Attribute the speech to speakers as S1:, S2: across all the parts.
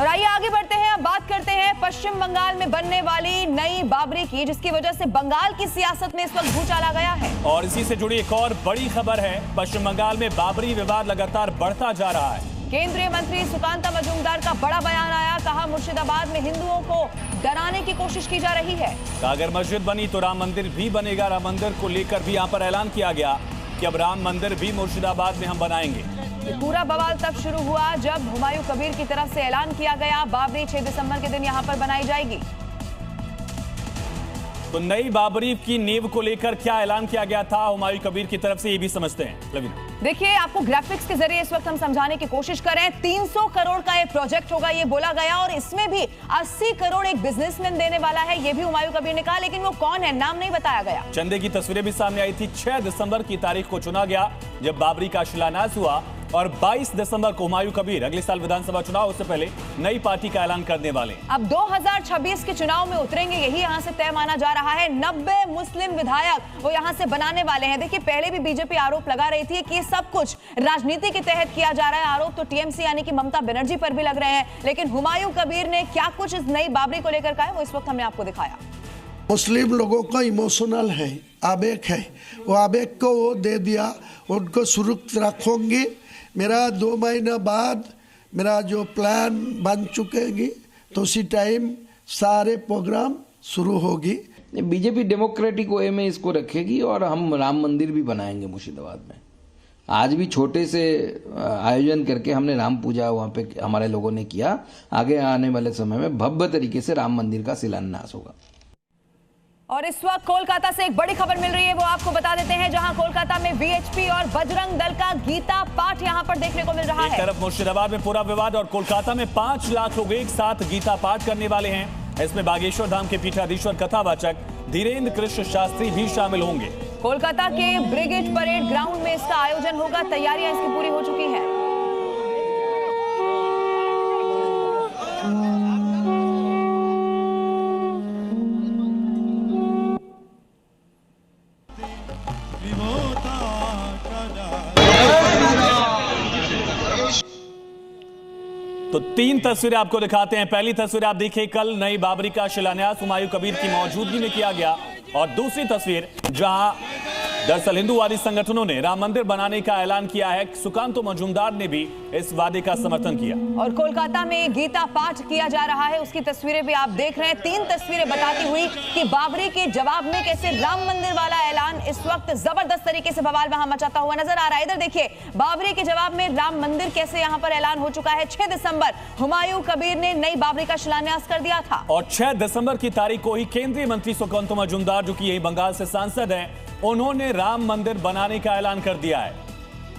S1: और आइए आगे बढ़ते हैं, अब बात करते हैं पश्चिम बंगाल में बनने वाली नई बाबरी की, जिसकी वजह से बंगाल की सियासत में इस वक्त भूचाल आ गया है।
S2: और इसी से जुड़ी एक और बड़ी खबर है, पश्चिम बंगाल में बाबरी विवाद लगातार बढ़ता जा रहा है।
S1: केंद्रीय मंत्री सुकांता मजूमदार का बड़ा बयान आया, कहा मुर्शिदाबाद में हिंदुओं को डराने की कोशिश की जा रही है।
S2: अगर मस्जिद बनी तो राम मंदिर भी बनेगा। राम मंदिर को लेकर भी यहाँ पर ऐलान किया गया कि अब राम मंदिर भी मुर्शिदाबाद में हम बनाएंगे।
S1: ये पूरा बवाल तब शुरू हुआ जब हुमायूं कबीर की तरफ से ऐलान किया गया बाबरी 6 दिसंबर के दिन यहाँ पर बनाई जाएगी।
S2: तो नई बाबरी की नींव को लेकर क्या ऐलान किया गया था हुमायूं कबीर की तरफ से, ये भी समझते हैं। लवीना,
S1: देखिए, आपको ग्राफिक्स के जरिए इस वक्त हम समझाने की कोशिश करें। 300 करोड़ का एक प्रोजेक्ट होगा, ये बोला गया, और इसमें भी 80 करोड़ एक बिजनेसमैन देने वाला है, ये भी हुमायूं कबीर ने कहा, लेकिन वो कौन है, नाम नहीं बताया गया।
S2: चंदे की तस्वीरें भी सामने आई थी। 6 दिसंबर की तारीख को चुना गया जब बाबरी का शिलान्यास हुआ, और 22 दिसंबर को हुमायूं कबीर अगले साल विधानसभा चुनाव, उससे पहले नई पार्टी का ऐलान करने वाले।
S1: अब 2026 के चुनाव में उतरेंगे, यही यहां से तय माना जा रहा है। 90 मुस्लिम विधायक वो यहां से बनाने वाले हैं। देखिए, पहले भी बीजेपी आरोप लगा रही थी कि ये सब कुछ राजनीति के तहत किया जा रहा है। आरोप तो टीएमसी यानी कि ममता बनर्जी पर भी लग रहे हैं, लेकिन हुमायूं कबीर ने क्या कुछ इस नई बाबरी को लेकर कहा है, वो इस वक्त हमने आपको दिखाया।
S3: मुस्लिम लोगों का इमोशनल है, आवेग है, वो आवेग को वो दे दिया, उनको सुरक्षित रखूंगी। मेरा 2 महीना बाद मेरा जो प्लान बन चुकेगी, तो उसी टाइम सारे प्रोग्राम शुरू होगी।
S4: बीजेपी डेमोक्रेटिक वे में इसको रखेगी और हम राम मंदिर भी बनाएंगे मुर्शिदाबाद में। आज भी छोटे से आयोजन करके हमने राम पूजा वहाँ पे हमारे लोगों ने किया। आगे आने वाले समय में भव्य तरीके से राम मंदिर का शिलान्यास होगा।
S1: और इस वक्त कोलकाता से एक बड़ी खबर मिल रही है, वो आपको बता देते हैं, जहां कोलकाता में वीएचपी और बजरंग दल का गीता पाठ यहां पर देखने को मिल रहा है।
S2: एक तरफ मुर्शिदाबाद में पूरा विवाद और कोलकाता में 5 लाख लोग एक साथ गीता पाठ करने वाले हैं। इसमें बागेश्वर धाम के पीठाधीश्वर कथावाचक धीरेन्द्र कृष्ण शास्त्री भी शामिल होंगे।
S1: कोलकाता के ब्रिगेड परेड ग्राउंड में इसका आयोजन होगा, तैयारियां इसकी पूरी हो चुकी हैं।
S2: तो 3 तस्वीरें आपको दिखाते हैं। पहली तस्वीर आप देखिए, कल नई बाबरी का शिलान्यास हुमायूं कबीर की मौजूदगी में किया गया, और दूसरी तस्वीर जहां दरअसल हिंदूवादी संगठनों ने राम मंदिर बनाने का ऐलान किया है। सुकांतो मजूमदार ने भी इस वादे का समर्थन किया।
S1: और कोलकाता में गीता पाठ किया जा रहा है, उसकी तस्वीरें भी आप देख रहे हैं। 3 तस्वीरें बताती हुई कि बाबरी के जवाब में कैसे राम मंदिर वाला ऐलान इस वक्त जबरदस्त तरीके से बवाल वहां मचाता हुआ नजर आ रहा है। इधर देखिए, बाबरी के जवाब में राम मंदिर कैसे यहां पर ऐलान हो चुका है। 6 दिसंबर हुमायूं कबीर ने नई बाबरी का शिलान्यास कर दिया था,
S2: और 6 दिसंबर की तारीख को ही केंद्रीय मंत्री सुकांतो मजूमदार, जो कि यही बंगाल से सांसद हैं, उन्होंने राम मंदिर बनाने का ऐलान कर दिया है।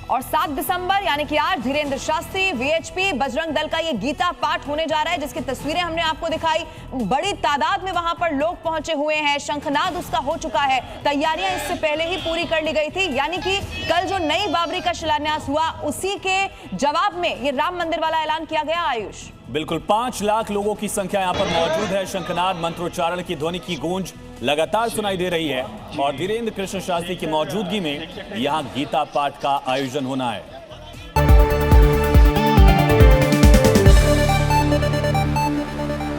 S1: और 7 दिसंबर यानी कि आज धीरेन्द्र शास्त्री, वीएचपी, बजरंग दल का ये गीता पाठ होने जा रहा है, जिसकी तस्वीरें हमने आपको दिखाई। बड़ी तादाद में वहां पर लोग पहुंचे हुए हैं, शंखनाद उसका हो चुका है, तैयारियां इससे पहले ही पूरी कर ली गई थी। यानी कि कल जो नई बाबरी का शिलान्यास हुआ, उसी के जवाब में ये राम मंदिर वाला ऐलान किया गया। आयुष,
S2: बिल्कुल 5 लाख लोगों की संख्या यहाँ पर मौजूद है। शंखनाद, मंत्रोच्चारण की ध्वनि की गूंज लगातार सुनाई दे रही है, और धीरेन्द्र कृष्ण शास्त्री की मौजूदगी में यहाँ गीता पाठ का आयोजन होना है।